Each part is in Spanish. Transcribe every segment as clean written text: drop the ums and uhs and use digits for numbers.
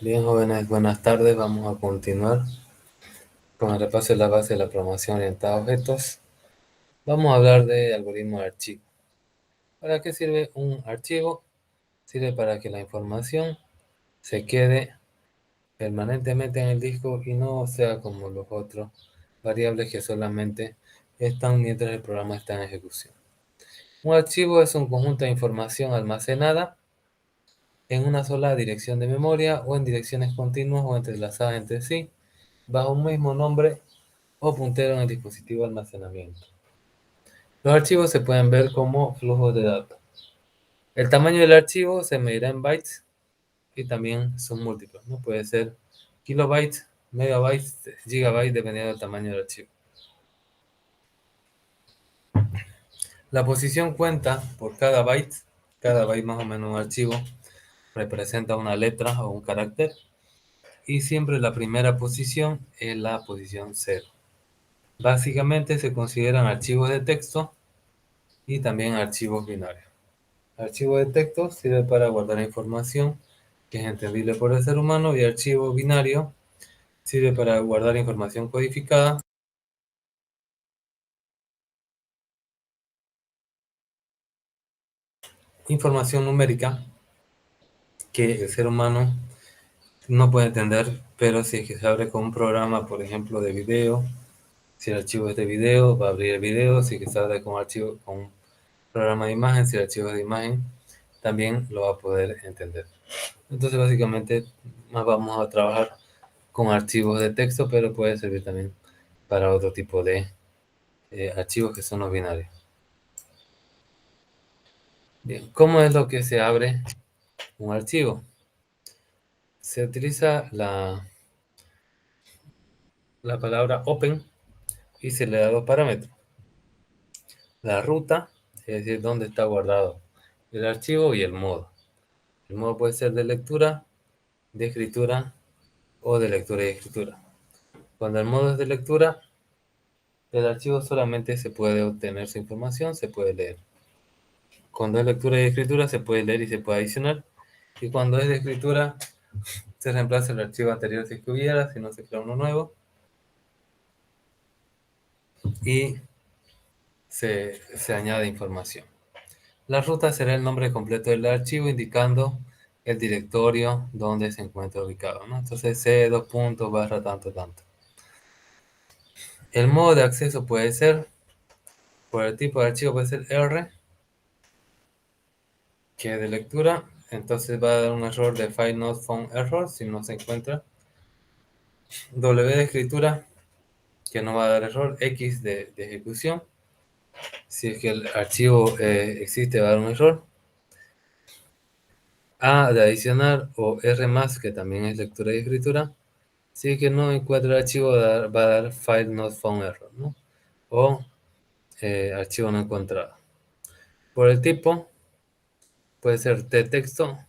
Bien, jóvenes, buenas tardes. Vamos a continuar con el repaso de la base de la programación orientada a objetos. Vamos a hablar de algoritmo de archivo. ¿Para qué sirve un archivo? Sirve para que la información se quede permanentemente en el disco y no sea como los otros variables que solamente están mientras el programa está en ejecución. Un archivo es un conjunto de información almacenada en una sola dirección de memoria o en direcciones continuas o entrelazadas entre sí, bajo un mismo nombre o puntero en el dispositivo de almacenamiento. Los archivos se pueden ver como flujos de datos. El tamaño del archivo se medirá en bytes y también son múltiplos, ¿no? Puede ser kilobytes, megabytes, gigabytes, dependiendo del tamaño del archivo. La posición cuenta por cada byte. Cada byte más o menos un archivo representa una letra o un carácter. Y siempre la primera posición es la posición 0. Básicamente se consideran archivos de texto y también archivos binarios. Archivo de texto sirve para guardar información que es entendible por el ser humano y archivo binario sirve para guardar información codificada, información numérica que el ser humano no puede entender, pero si es que se abre con un programa, por ejemplo, de video, si el archivo es de video, va a abrir el video, si es que se abre con un programa de imagen, si el archivo es de imagen, también lo va a poder entender. Entonces, básicamente, más vamos a trabajar con archivos de texto, pero puede servir también para otro tipo de archivos que son los binarios. Bien, ¿cómo es lo que se abre un archivo? Se utiliza la palabra open y se le da dos parámetros. La ruta, es decir, dónde está guardado el archivo, y el modo. El modo puede ser de lectura, de escritura o de lectura y escritura. Cuando el modo es de lectura, el archivo solamente se puede obtener su información, se puede leer. Cuando es lectura y escritura, se puede leer y se puede adicionar. Y cuando es de escritura, se reemplaza el archivo anterior si es que hubiera, si no se crea uno nuevo. Y se añade información. La ruta será el nombre completo del archivo indicando el directorio donde se encuentra ubicado, ¿no? Entonces C, dos puntos, barra, tanto, tanto. El modo de acceso puede ser, por el tipo de archivo puede ser R, que es de lectura, entonces va a dar un error de file not found error si no se encuentra. W de escritura, que no va a dar error. X de ejecución, si es que el archivo existe, va a dar un error. A de adicionar o R más, que también es lectura y escritura. Si es que no encuentra el archivo, va a dar file not found error, ¿no? O archivo no encontrado. Por el tipo, puede ser T texto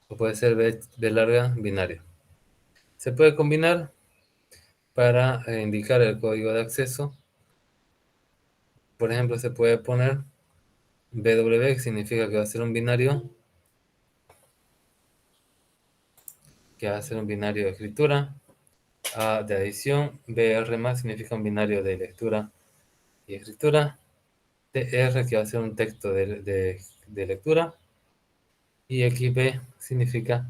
o puede ser B larga binario. Se puede combinar para indicar el código de acceso. Por ejemplo, se puede poner BW, que significa que va a ser un binario, que va a ser un binario de escritura. A de adición, BR más significa un binario de lectura y escritura. TR, que va a ser un texto de lectura. Y XB significa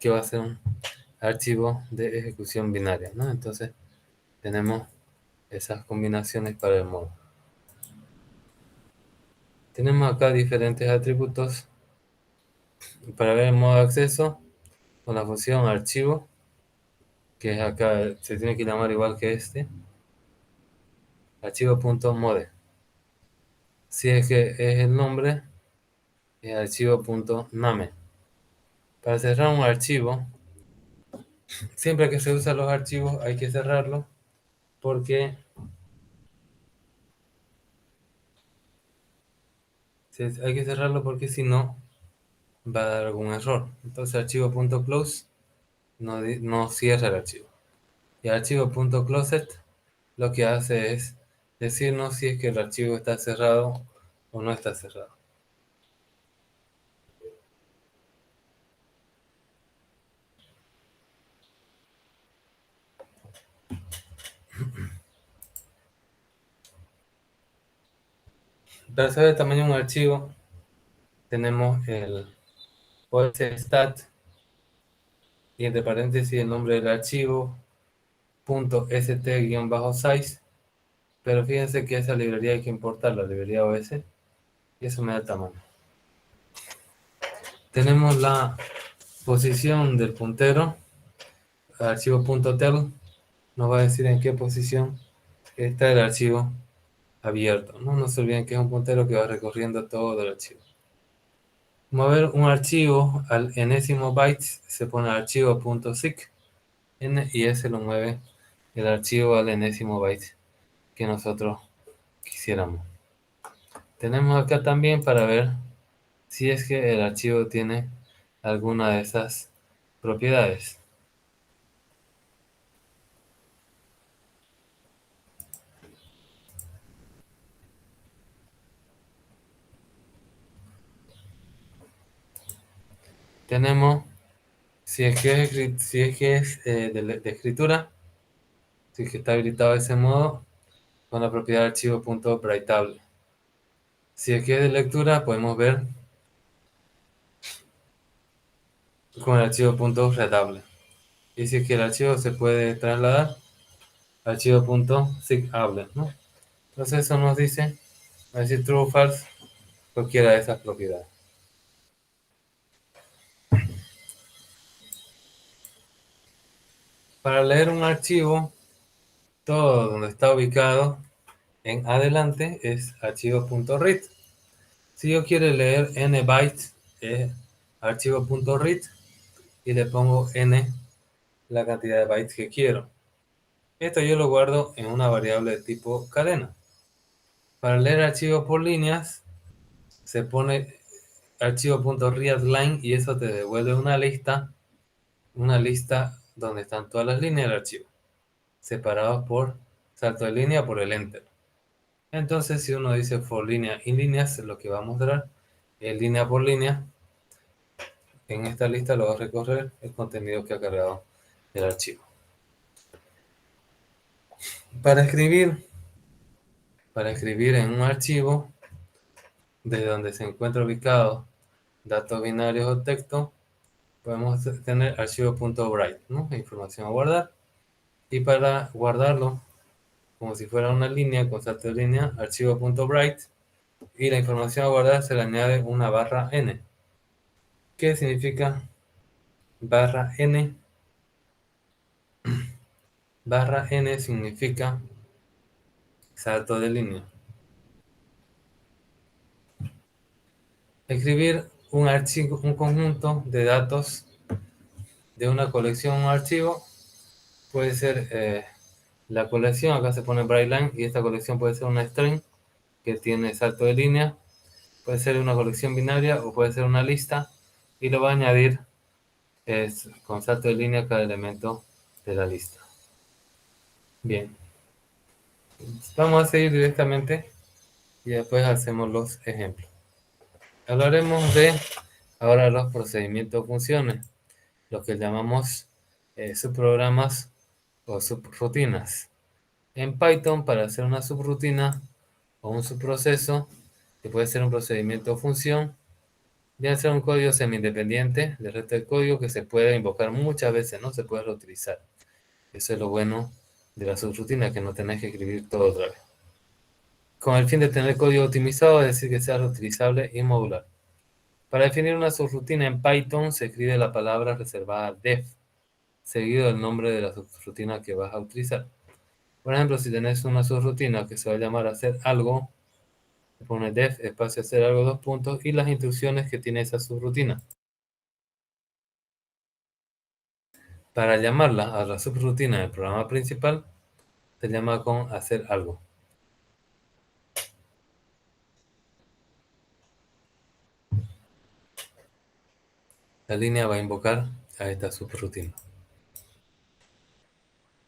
que va a ser un archivo de ejecución binaria, ¿no? Entonces tenemos esas combinaciones para el modo. Tenemos acá diferentes atributos para ver el modo de acceso con la función archivo, que es acá, se tiene que llamar igual que este, archivo.mode. Si es que es el nombre, es archivo.name. Para cerrar un archivo, siempre que se usan los archivos hay que cerrarlo porque si no va a dar algún error. Entonces archivo.close no cierra el archivo. Y archivo.closet lo que hace es decirnos si es que el archivo está cerrado o no está cerrado. Para saber el tamaño de un archivo, tenemos el OSStat y entre paréntesis el nombre del archivo, .st-size, pero fíjense que esa librería hay que importar, la librería OS, y eso me da el tamaño. Tenemos la posición del puntero, archivo .tel, nos va a decir en qué posición está el archivo abierto. No se olviden que es un puntero que va recorriendo todo el archivo. Mover un archivo al enésimo byte se pone archivo.sic n y ese lo mueve el archivo al enésimo byte que nosotros quisiéramos. Tenemos acá también para ver si es que el archivo tiene alguna de esas propiedades. Tenemos si es que es de escritura, si es que está habilitado de ese modo, con la propiedad archivo.writable. Si es que es de lectura, podemos ver con el archivo.readable. Y si es que el archivo se puede trasladar, archivo.zipable, ¿no? Entonces eso nos dice, va a decir true o false, cualquiera de esas propiedades. Para leer un archivo, todo donde está ubicado en adelante es archivo.read. Si yo quiero leer n bytes, es archivo.read y le pongo n la cantidad de bytes que quiero. Esto yo lo guardo en una variable de tipo cadena. Para leer archivos por líneas, se pone archivo.readline y eso te devuelve una lista donde están todas las líneas del archivo, separados por salto de línea por el enter. Entonces, si uno dice for línea in líneas, lo que va a mostrar es línea por línea. En esta lista lo va a recorrer el contenido que ha cargado el archivo. Para escribir en un archivo, desde donde se encuentra ubicado datos binarios o texto, podemos tener archivo.write, ¿no? Información a guardar. Y para guardarlo, como si fuera una línea con salto de línea, archivo.write. Y la información a guardar se le añade una barra n. ¿Qué significa barra n? Barra n significa salto de línea. Escribir un archivo, un conjunto de datos de una colección o archivo puede ser la colección, acá se pone Brightline, y esta colección puede ser una string que tiene salto de línea, puede ser una colección binaria o puede ser una lista, y lo va a añadir con salto de línea cada elemento de la lista. Bien, vamos a seguir directamente y después hacemos los ejemplos. Hablaremos de ahora los procedimientos o funciones, lo que llamamos subprogramas o subrutinas. En Python, para hacer una subrutina o un subproceso, que puede ser un procedimiento o función, debe ser un código semi-independiente del resto del código que se puede invocar muchas veces, no se puede reutilizar. Eso es lo bueno de la subrutina, que no tenés que escribir todo otra vez. Con el fin de tener código optimizado, es decir, que sea reutilizable y modular. Para definir una subrutina en Python se escribe la palabra reservada def, seguido del nombre de la subrutina que vas a utilizar. Por ejemplo, si tenés una subrutina que se va a llamar hacer algo, le pones def espacio hacer algo 2 puntos y las instrucciones que tiene esa subrutina. Para llamarla a la subrutina del programa principal, se llama con hacer algo. La línea va a invocar a esta subrutina.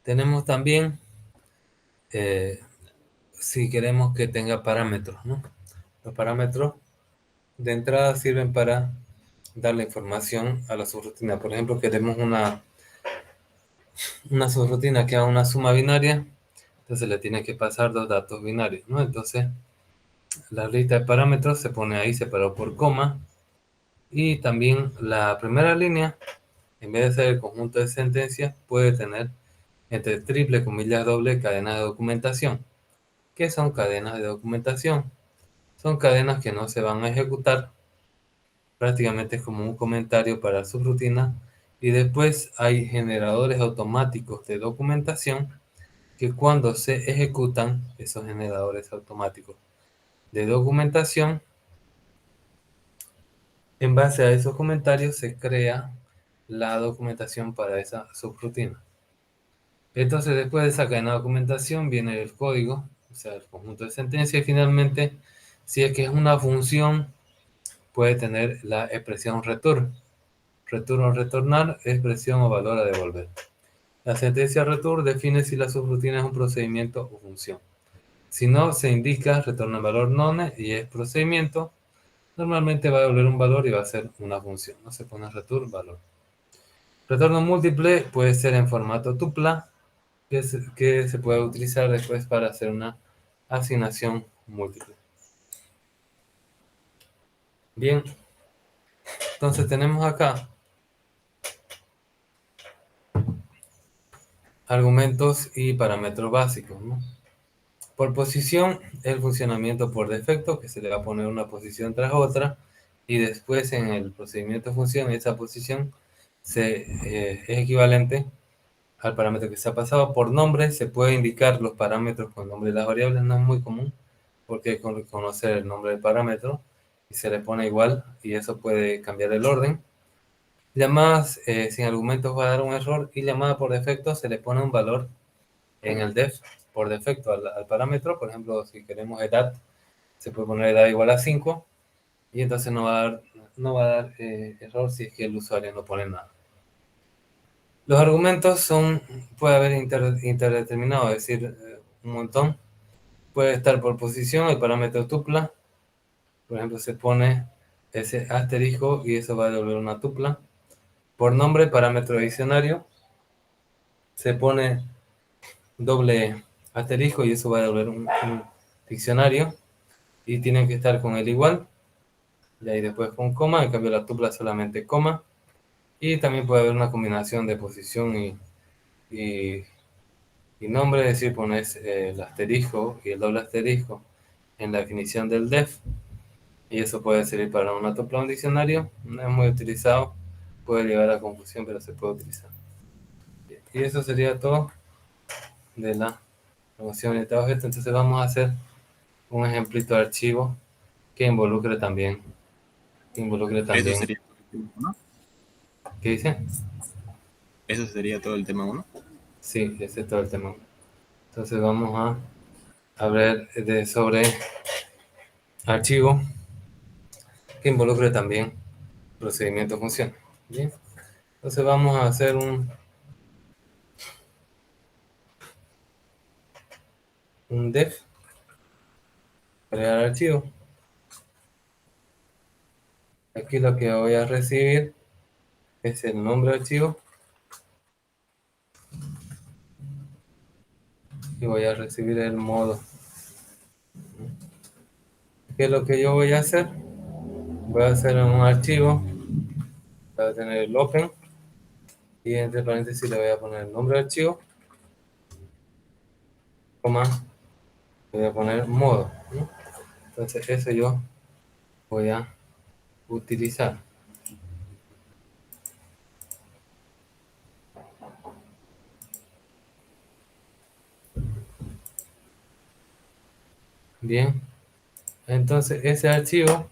Tenemos también, si queremos que tenga parámetros, ¿no? Los parámetros de entrada sirven para darle información a la subrutina. Por ejemplo, queremos una subrutina que haga una suma binaria, entonces le tiene que pasar dos datos binarios, ¿no? Entonces, La lista de parámetros se pone ahí separado por coma. Y también la primera línea, en vez de ser el conjunto de sentencias, puede tener entre triple comillas doble cadena de documentación. ¿Qué son cadenas de documentación? Son cadenas que no se van a ejecutar. Prácticamente es como un comentario para su rutina. Y después hay generadores automáticos de documentación que cuando se ejecutan esos generadores automáticos de documentación, en base a esos comentarios se crea la documentación para esa subrutina. Entonces, después de esa cadena de documentación viene el código, o sea, el conjunto de sentencias, y finalmente, si es que es una función, puede tener la expresión return. Return o retornar, expresión o valor a devolver. La sentencia return define si la subrutina es un procedimiento o función. Si no, se indica retorna valor none y es procedimiento. Normalmente va a devolver un valor y va a ser una función. No se pone return valor. Retorno múltiple puede ser en formato tupla, que se puede utilizar después para hacer una asignación múltiple. Bien, entonces tenemos acá argumentos y parámetros básicos, ¿no? Por posición, el funcionamiento por defecto, que se le va a poner una posición tras otra, y después en el procedimiento de función, esa posición es equivalente al parámetro que se ha pasado. Por nombre, se puede indicar los parámetros con el nombre de las variables, no es muy común, porque hay que conocer el nombre del parámetro, y se le pone igual, y eso puede cambiar el orden. Llamadas sin argumentos va a dar un error, y llamada por defecto se le pone un valor en el def por defecto al parámetro. Por ejemplo, si queremos edad, se puede poner edad igual a 5 y entonces no va a dar error si es que el usuario no pone nada. Los argumentos puede haber interdeterminado, es decir, un montón. Puede estar por posición, el parámetro tupla. Por ejemplo, se pone ese asterisco y eso va a devolver una tupla. Por nombre, parámetro diccionario, se pone doble asterisco y eso va a devolver un diccionario. Y tienen que estar con el igual, y ahí después con coma. En cambio la tupla solamente coma, y también puede haber una combinación de posición y, y nombre, es decir, pones el asterisco y el doble asterisco en la definición del def, y eso puede servir para una tupla o un diccionario. No es muy utilizado, puede llevar a confusión, pero se puede utilizar. Y eso sería todo de la promoción de este objeto. Entonces vamos a hacer un ejemplito de archivo que involucre también, Eso sería todo el tema 1. ¿qué dice? Eso sería todo el tema 1. Sí, ese es todo el tema. Entonces vamos a hablar sobre archivo que involucre también procedimiento función. Bien, entonces vamos a hacer un def, crear archivo. Aquí lo que voy a recibir es el nombre de archivo y voy a recibir el modo. ¿Qué es lo que yo voy a hacer? Voy a hacer un archivo, voy a tener el open y entre paréntesis le voy a poner el nombre de archivo, coma, le voy a poner modo, ¿no? Entonces eso yo voy a utilizar. Bien, entonces ese archivo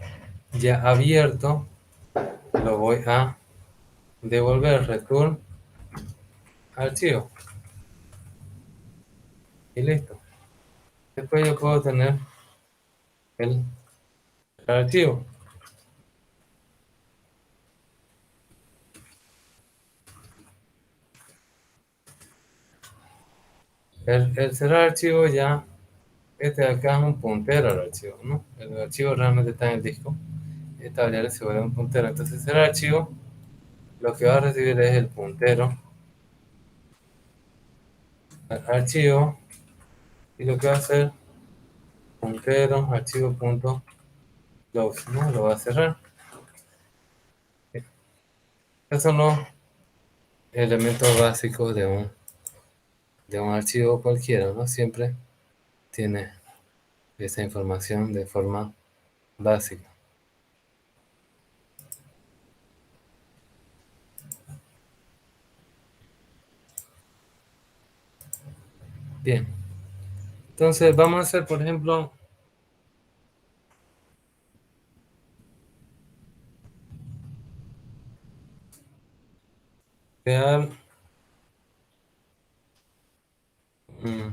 ya abierto lo voy a devolver return archivo y listo. Después yo puedo tener el archivo. El cerrar archivo ya, este de acá es un puntero al archivo, ¿no? El archivo realmente está en el disco. Esta variable se vuelve un puntero. Entonces cerrar archivo, lo que va a recibir es el puntero al archivo, y lo que va a hacer puntero, archivo.close, ¿no? Lo va a cerrar. Esos son los elementos básicos de un archivo cualquiera, ¿no? Siempre tiene esa información de forma básica. Bien, entonces vamos a hacer, por ejemplo, crear mm,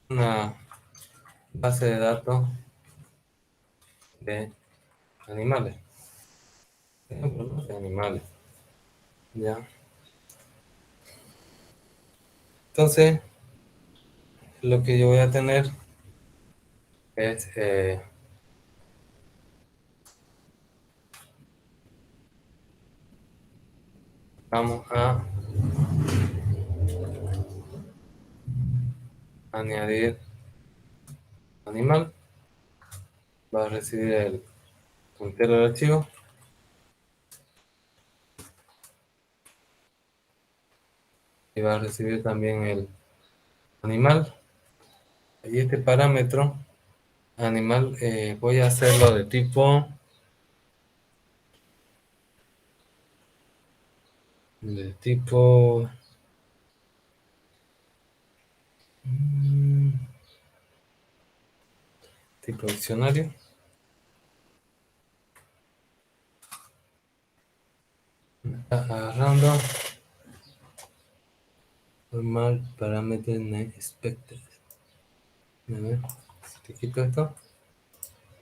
una base de datos de animales. Por ejemplo, ¿no? De animales. Ya. Entonces, lo que yo voy a tener es, vamos a añadir animal, va a recibir el puntero del archivo y va a recibir también el animal. Y este parámetro animal voy a hacerlo de tipo mm, tipo diccionario. Agarrando normal parámetro expected. A ver, si te quito esto,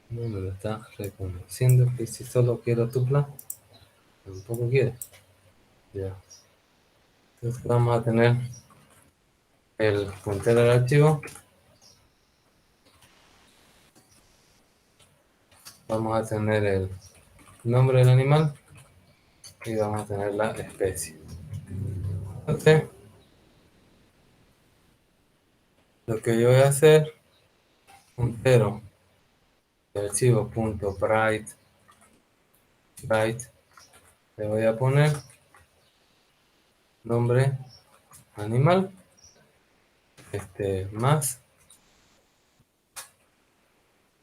no me lo está reconociendo. Y si solo quiero tupla, tampoco quiere. Ya. Entonces vamos a tener el puntero del archivo. Vamos a tener el nombre del animal y vamos a tener la especie. Entonces, lo que yo voy a hacer, puntero de archivo.write, le voy a poner nombre animal, más,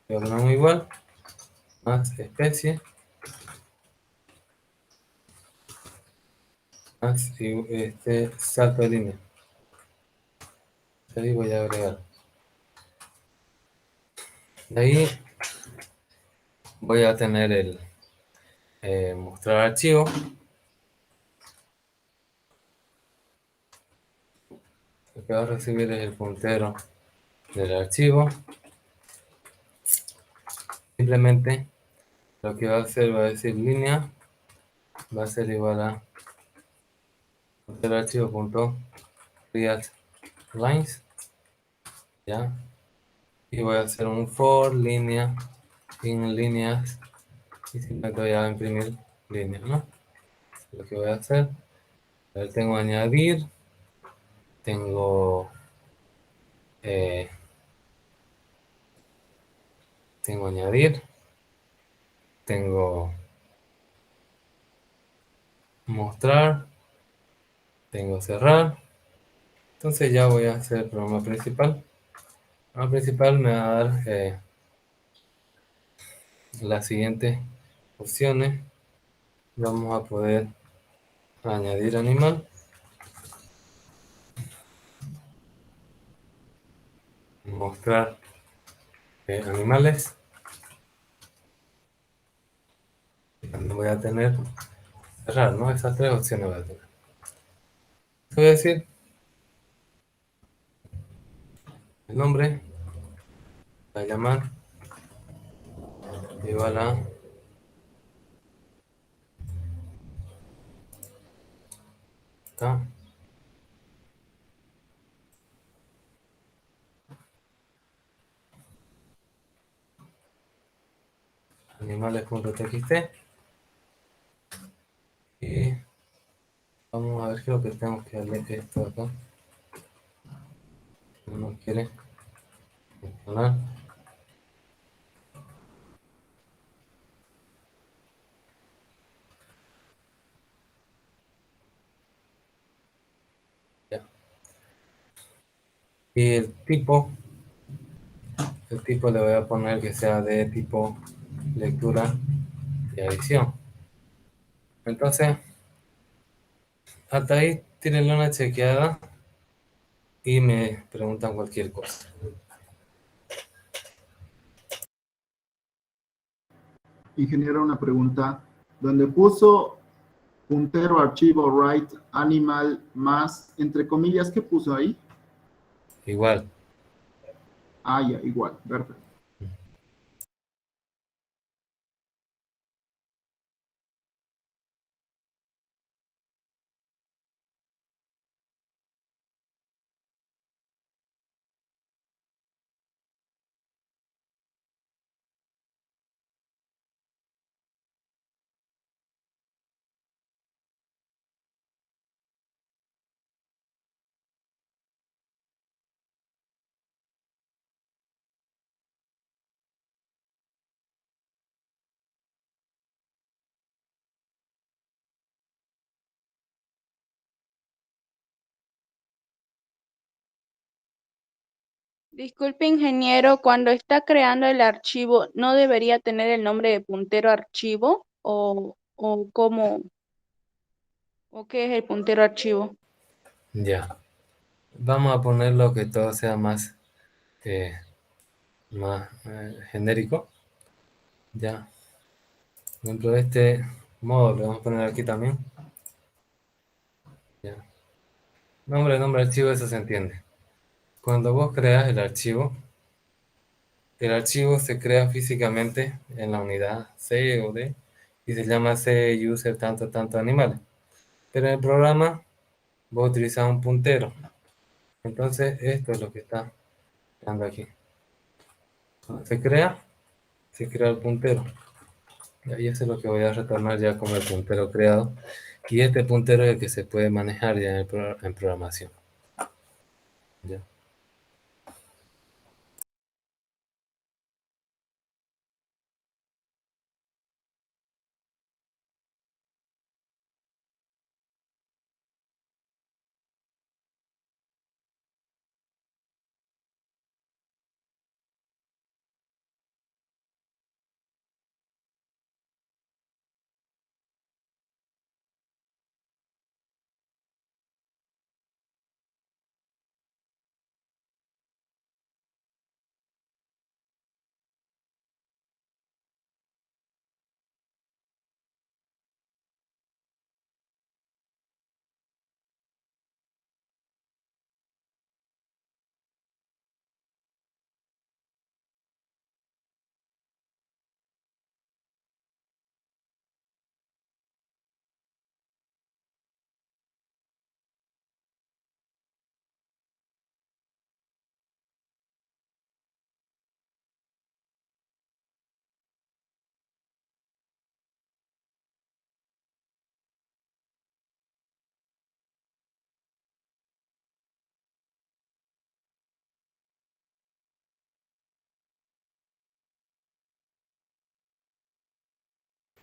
y ordenamos igual, más especie, más y salto de línea. Ahí voy a agregar. De ahí voy a tener el mostrar archivo. Lo que va a recibir es el puntero del archivo. Simplemente lo que va a hacer, va a decir línea, va a ser igual a el archivo.readLines, ¿ya? Y voy a hacer un for línea en líneas y simplemente voy a imprimir líneas, ¿no? Lo que voy a hacer, a ver, tengo eh, tengo añadir, tengo mostrar, tengo cerrar. Entonces ya voy a hacer el programa principal. El programa principal me va a dar las siguientes opciones. Vamos a poder añadir animal, mostrar animales. Y también voy a tener cerrar, ¿no? Esas tres opciones voy a tener. Voy a decir el nombre, va a llamar igual a acá, animales.txt y vamos a ver qué es lo que tengo que darle esto acá. uno quiere gestionar. Ya. Y el tipo le voy a poner que sea de tipo lectura y adición. Entonces, hasta ahí tienen una chequeada y me preguntan cualquier cosa. Ingeniero, una pregunta. Donde puso puntero archivo write animal más, entre comillas, ¿qué puso ahí? Igual. Ah, ya, igual, perfecto. Disculpe, ingeniero, cuando está creando el archivo, ¿no debería tener el nombre de puntero archivo? ¿O cómo, o qué es el puntero archivo? Ya. Vamos a ponerlo que todo sea eh, más genérico. Ya. Dentro de este modo, le vamos a poner aquí también. Ya. Nombre, archivo, eso se entiende. Cuando vos creas el archivo se crea físicamente en la unidad C o D y se llama C user tanto animales. Pero en el programa vos utilizás un puntero. Entonces esto es lo que está dando aquí. Cuando se crea el puntero. Y ahí eso es lo que voy a retornar ya como el puntero creado. Y este puntero es el que se puede manejar ya en programación. ¿Ya?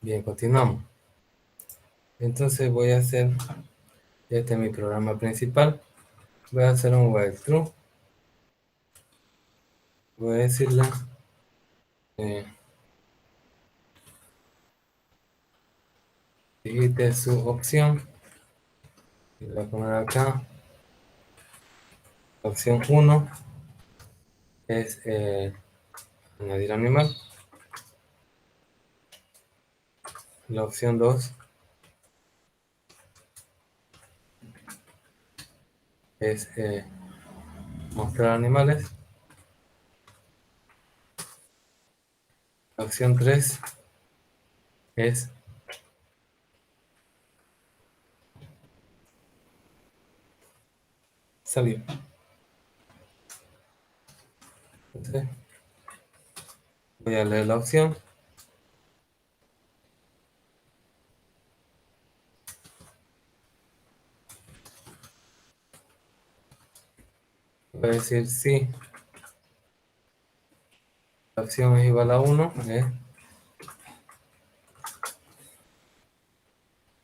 Bien, continuamos. Entonces voy a hacer, este es mi programa principal. Voy a hacer un while true. Voy a decirle, digite su opción. Y voy a poner acá, la opción 1 es añadir animal. La opción 2 es mostrar animales. La opción 3 es salir. Entonces, voy a leer la opción. Voy a decir si la acción es igual a 1,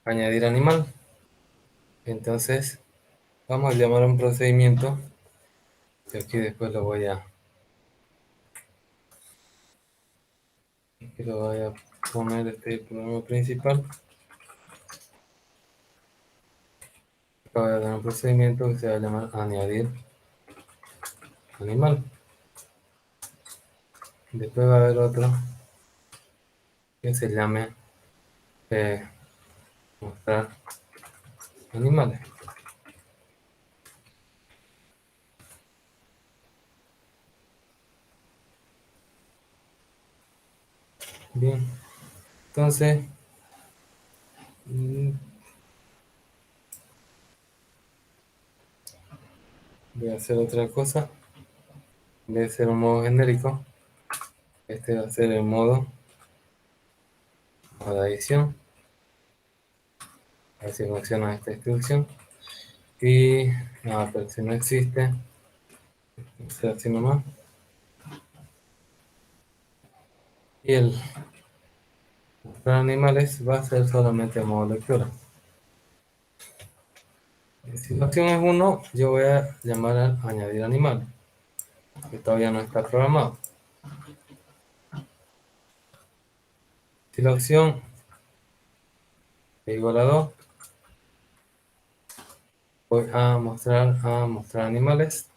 añadir animal. Entonces, vamos a llamar a un procedimiento, que aquí después lo voy a poner este programa principal. Acá voy a dar un procedimiento que se va a llamar añadir animal. Después va a haber otro que se llame mostrar animales. Bien, entonces voy a hacer otra cosa. En vez de ser un modo genérico, este va a ser el modo de adición. A ver si funciona esta instrucción. Y pero si no existe, será así nomás. Y el mostrar animales va a ser solamente modo lectura. Si la opción es 1, yo voy a llamar a añadir animal, que todavía no está programado. Si la opción es igual a 2, voy a mostrar animales.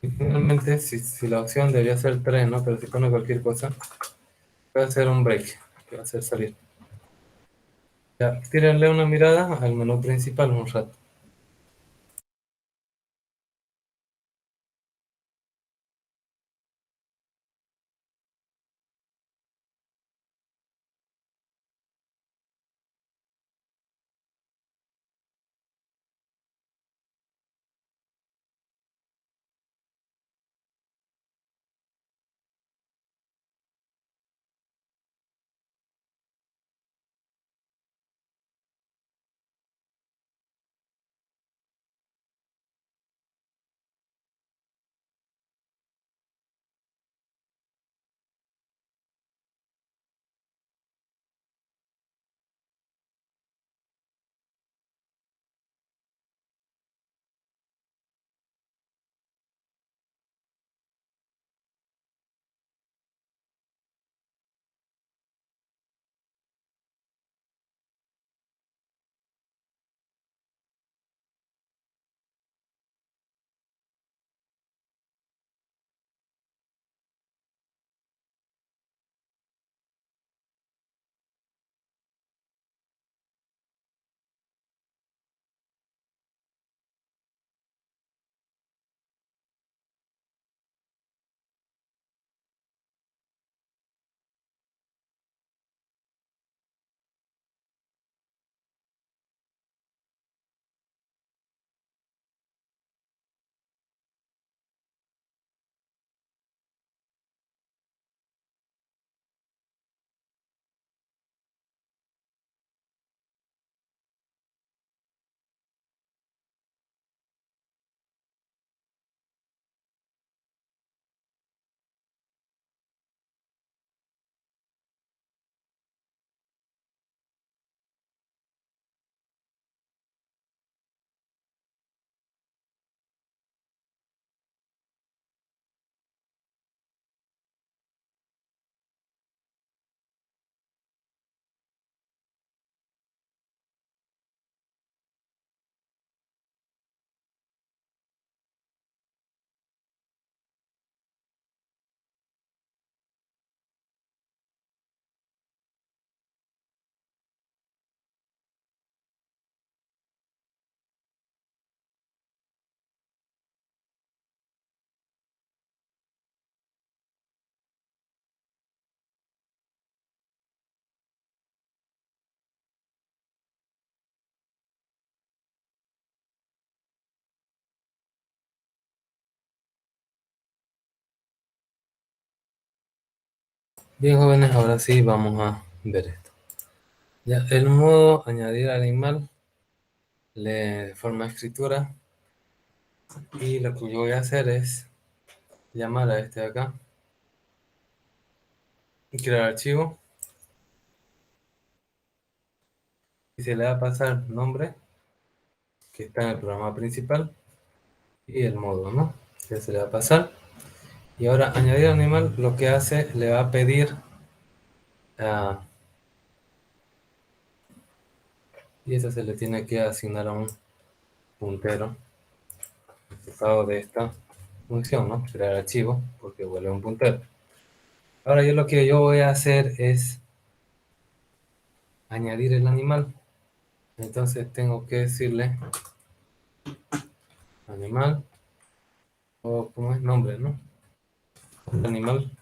Y finalmente, si la opción debería ser 3, ¿no? Pero si pone cualquier cosa, voy a hacer un break, que va a hacer salir. Ya, tírenle una mirada al menú principal un rato. Bien, jóvenes, ahora sí vamos a ver esto. Ya, el modo añadir animal, de forma de escritura. Y lo que yo voy a hacer es llamar a este de acá. Y crear archivo. Y se le va a pasar nombre, que está en el programa principal. Y el módulo, ¿no? Ya se le va a pasar. Y ahora añadir animal lo que hace, le va a pedir y eso se le tiene que asignar a un puntero resultado de esta función, ¿no? Crear archivo, porque vuelve un puntero. Ahora lo que yo voy a hacer es añadir el animal. Entonces tengo que decirle animal, o como es nombre, ¿no? Animal,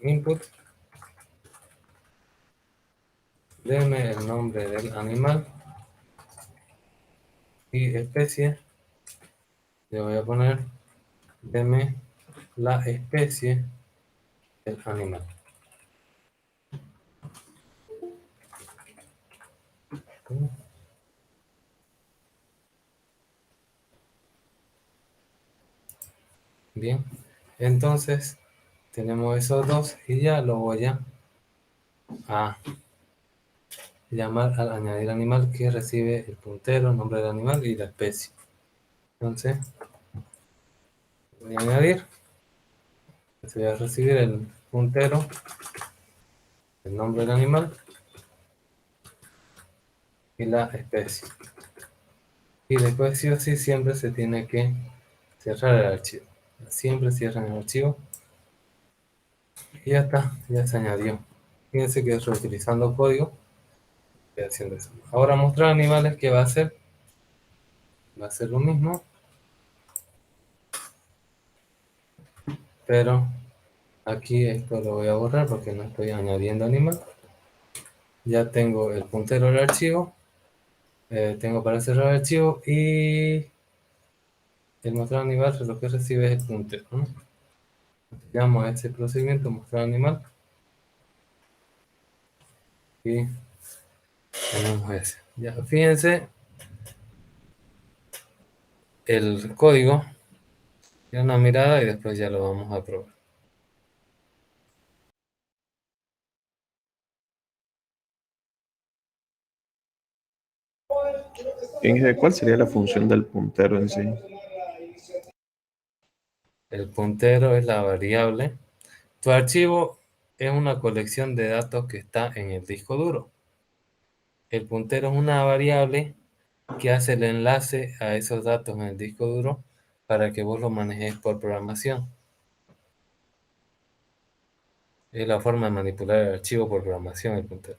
input, deme el nombre del animal y especie. Le voy a poner deme la especie del animal. Bien, entonces tenemos esos dos y ya lo voy a llamar al añadir animal, que recibe el puntero, el nombre del animal y la especie. Entonces voy a añadir, voy a recibir el puntero, el nombre del animal y la especie. Y después sí o sí siempre se tiene que cerrar el archivo. Siempre cierran el archivo. Y ya está, ya se añadió. Fíjense que reutilizando código estoy haciendo eso. Ahora mostrar animales, ¿qué va a hacer? Va a hacer lo mismo, pero aquí esto lo voy a borrar porque no estoy añadiendo animal. Ya tengo el puntero del archivo. Tengo para cerrar el archivo y el mostrar animal lo que recibe es el puntero, ¿no? Llamo a este procedimiento mostrar animal y tenemos ese. Ya, fíjense el código, ya una mirada y después ya lo vamos a probar. ¿Cuál sería la función del puntero en sí? El puntero es la variable. Tu archivo es una colección de datos que está en el disco duro. El puntero es una variable que hace el enlace a esos datos en el disco duro para que vos lo manejes por programación. Es la forma de manipular el archivo por programación, el puntero.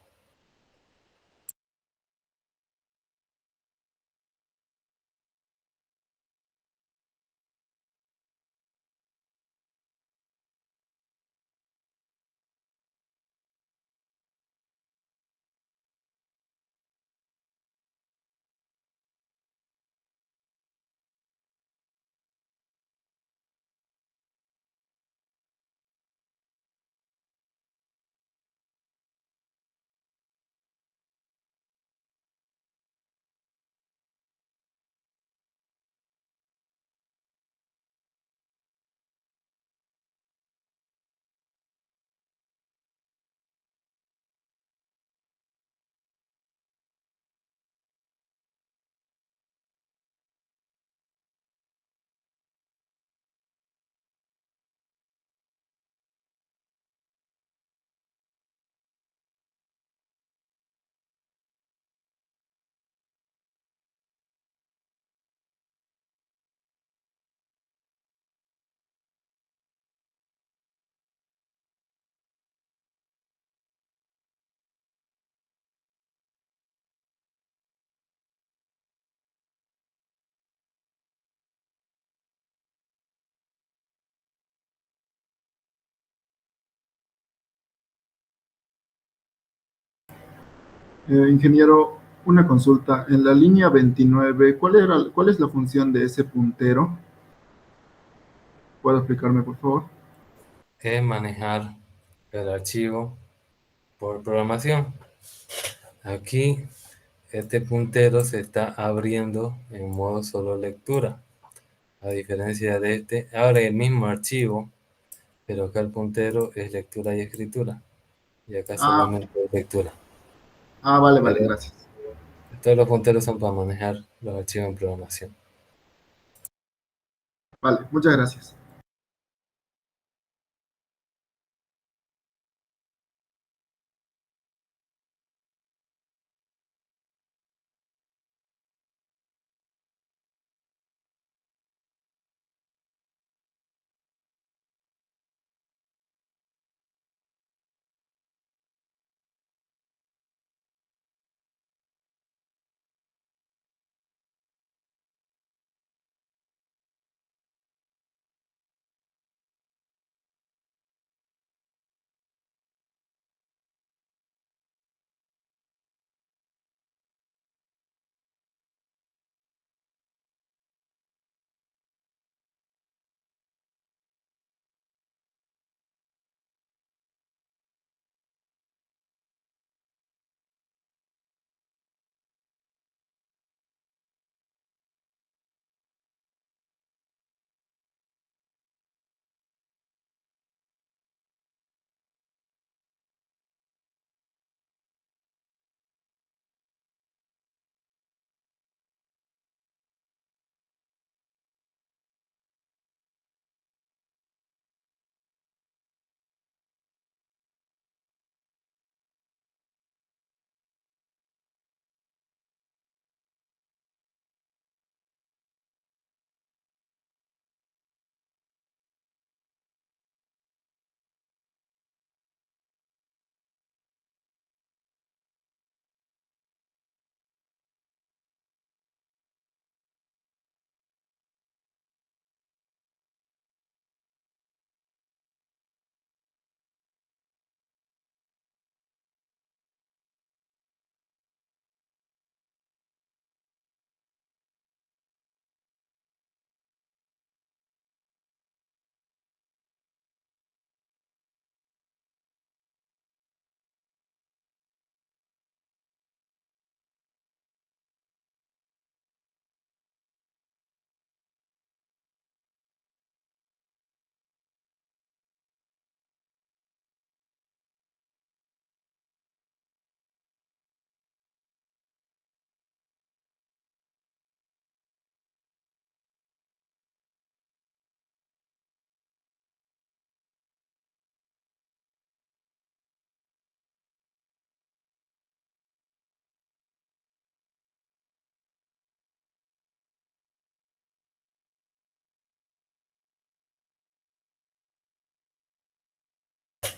Ingeniero, una consulta. En la línea 29, ¿cuál es la función de ese puntero? ¿Puede explicarme, por favor? Es manejar el archivo por programación. Aquí este puntero se está abriendo en modo solo lectura, a diferencia de este, abre el mismo archivo, pero acá el puntero es lectura y escritura, y acá Ah, solamente es lectura. vale, vale, Pero gracias. todos los punteros son para manejar los archivos en programación. Vale, muchas gracias.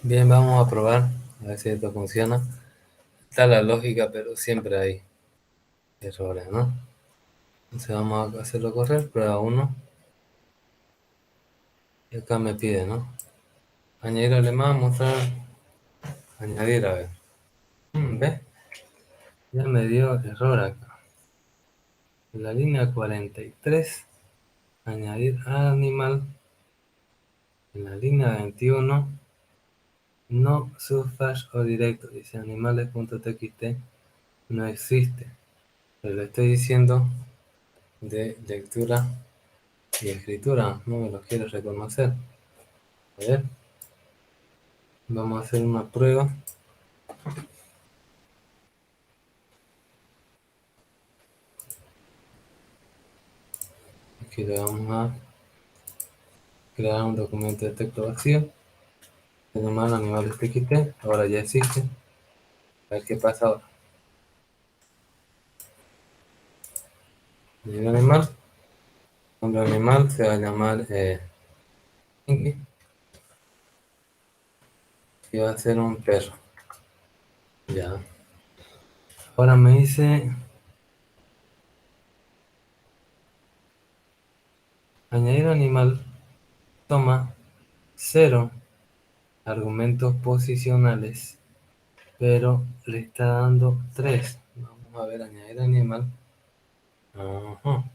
Bien, vamos a probar, a ver si esto funciona. Está la lógica, pero siempre hay errores, ¿no? Entonces vamos a hacerlo correr, prueba 1. Y acá me pide, ¿no? Añadir alemán, mostrar, añadir, a ver. ¿Ves? Ya me dio error acá. En la línea 43, añadir animal. En la línea 21, no subhash o directo. Dice animales.txt no existe. Pero le estoy diciendo de lectura y escritura. No me lo quiere reconocer. A ver. Vamos a hacer una prueba. Aquí le vamos a crear un documento de texto vacío. Animal, animales txt. Ahora ya existe. A ver qué pasa ahora. El animal. Nombre animal se va a llamar Inky. Y va a ser un perro. Ya. Ahora me dice añadir animal. Toma 0 argumentos posicionales, pero le está dando 3. Vamos a ver, añadir animal. Ajá.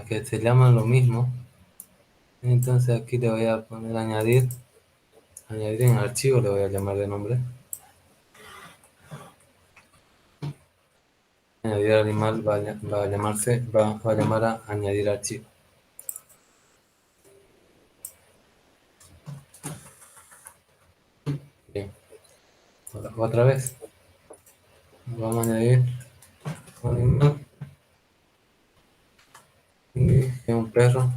Que se llaman lo mismo. Entonces aquí le voy a poner añadir Añadir en archivo le voy a llamar de nombre. Añadir animal va a llamar a añadir archivo. Bien. Otra vez. Vamos a añadir un animal. Y un perro.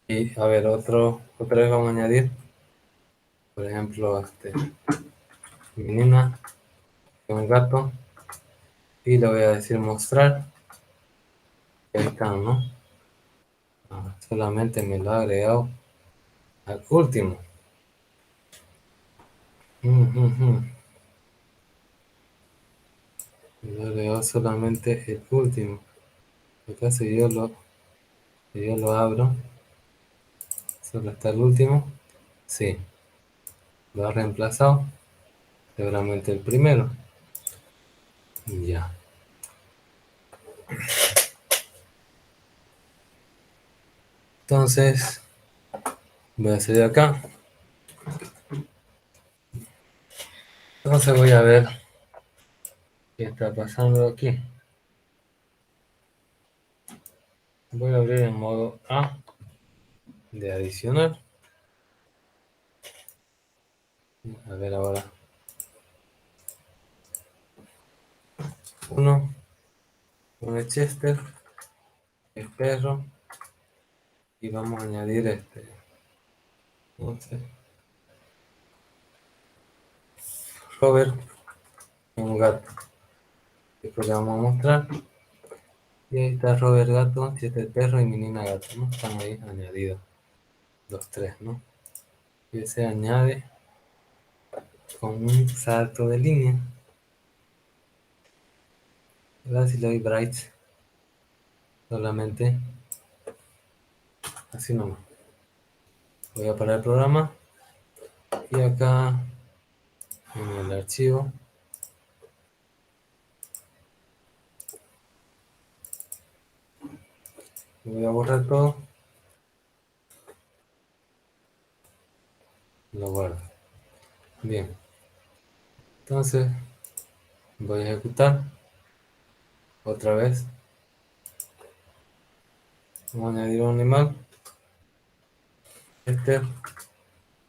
Y a ver, otra vez vamos a añadir, por ejemplo, menina, un gato. Y le voy a decir mostrar. Y ahí están, ¿no? Solamente me lo ha agregado al último. Me lo ha agregado solamente el último. Acá si yo lo abro, solo está el último. Sí, lo ha reemplazado. Seguramente el primero. Ya. Entonces, voy a salir acá. Entonces voy a ver qué está pasando aquí. Voy a abrir en modo A de adicionar. A ver ahora. 1, un Chester, el perro. Y vamos a añadir no sé, Robert, un gato. Después le vamos a mostrar. Y ahí está Robert gato, el perro y menina gato, ¿no? Están ahí añadidos los tres, ¿no? Y se añade con un salto de línea. Ahora si le doy bright, solamente así nomás. Voy a parar el programa y acá en el archivo voy a borrar todo, lo guardo. Bien, entonces voy a ejecutar otra vez. Vamos a añadir un animal,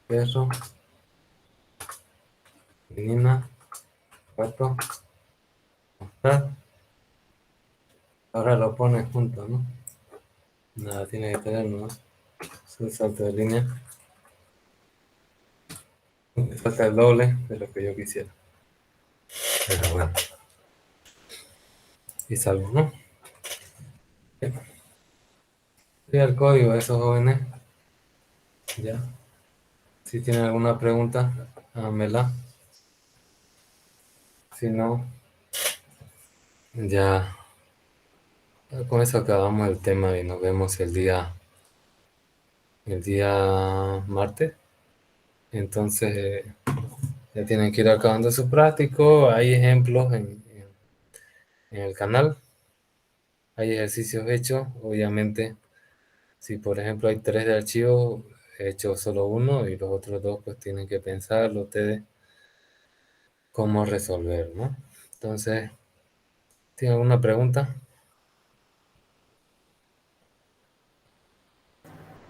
perro, menina, gato, mostrar. Ahora lo pone junto, ¿no? Nada, tiene que tener, ¿no? Es un salto de línea. Me falta el doble de lo que yo quisiera. Pero bueno. Y salvo, ¿no? Y el código de esos jóvenes. Ya. Si tienen alguna pregunta, háganmela. Si no, ya con eso acabamos el tema y nos vemos el día martes. Entonces, ya tienen que ir acabando su práctico. Hay ejemplos en el canal. Hay ejercicios hechos. Obviamente, si por ejemplo hay 3 de archivo, he hecho solo uno y los otros 2 pues tienen que pensarlo ustedes cómo resolver, ¿no? Entonces, ¿tienen alguna pregunta?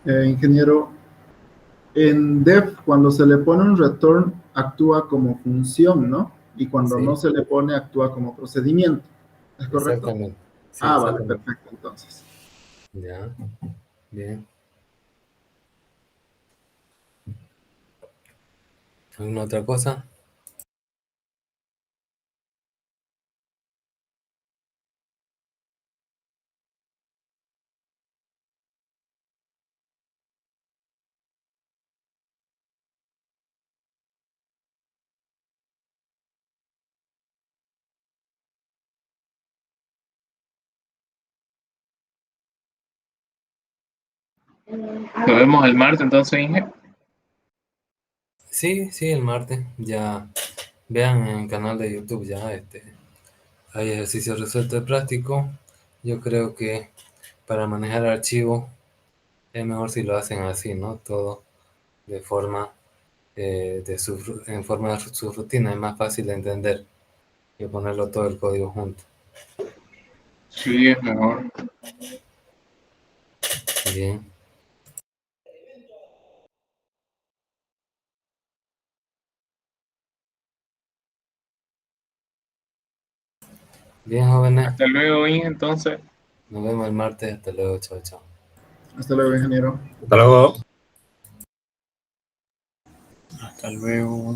Ingeniero, en def, cuando se le pone un return, actúa como función, ¿no? Y cuando no Sí, se le pone, actúa como procedimiento. ¿Es correcto? exactamente. Sí, Ah, vale, exactamente. perfecto, entonces. Ya, bien. ¿Alguna otra cosa? Nos vemos el martes entonces, Inge. Sí, sí, el martes. Ya vean en el canal de YouTube ya hay ejercicios resueltos de práctico. Yo creo que para manejar archivos es mejor si lo hacen así, ¿no? Todo de forma en forma de subrutina. Es más fácil de entender que ponerlo todo el código junto. Sí, es mejor. Bien. Bien, jóvenes. Hasta luego, Inge, entonces. Nos vemos el martes. Hasta luego. Chao, chao. Hasta luego, ingeniero. Hasta luego. Hasta luego.